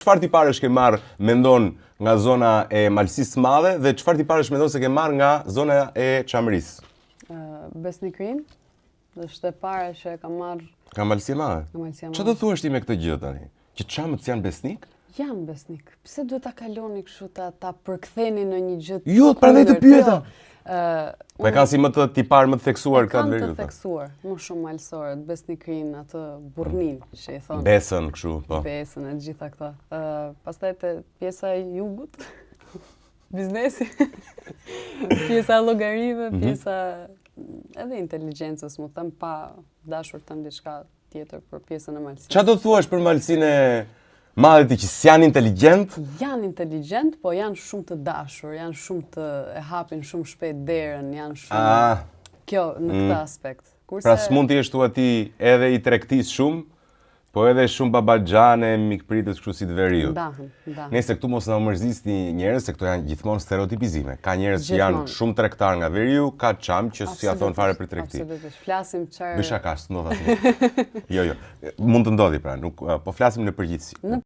Çfarë tiparësh ke marrë mendon nga zona e Malësisë Madhe dhe çfarë tiparësh mendon se ke marrë nga zona e Çamërisë? Besnikrin, është e para që e kam marrë Nga Malësia Madhe? nga Malësia Madhe. Çfarë do thuash ti me këtë gjë tani? Që çamët janë besnik? Jam besnik. Pse duhet ta kaloni kështu ta përktheni në një gjë? Jo, prandaj të pyeta. Po e kanë si më të tipar, më të theksuar këtë Kanë të veriut. theksuar, më shumë malësore, besnikrin, atë burrnin, që i thonë. Besën kështu, po. Besën e gjitha këta. Pastaj te pjesa e jugut, biznesi, pjesa e llogarive, pjesa edhe inteligjencës, më them pa dashur të them diçka tjetër për pjesën e malësisë. Çfarë do thuash për Malësinë e Madhe ti që s'janë inteligjent? Janë inteligjent, po janë shumë të dashur, janë shumë të e hapin shumë shpejt derën, janë shumë kjo në këtë aspekt. Pra s'mund të jesh thua ti edhe i tregtis shumë, po edhe shumë babaxhane, mikpritës kështu si të veriut. Ndahen. Nëse këtu mos na mërzisni njerëz se këto janë gjithmonë stereotipizime. Ka njerëz që janë shumë tregtar nga veriu, ka çam që si ja thon fare për tregti. Absolutisht. Flasim çfarë. Bësha ka, s'ndodh asnjë. Jo. Mund të ndodhi pra, nuk po flasim në përgjithësi.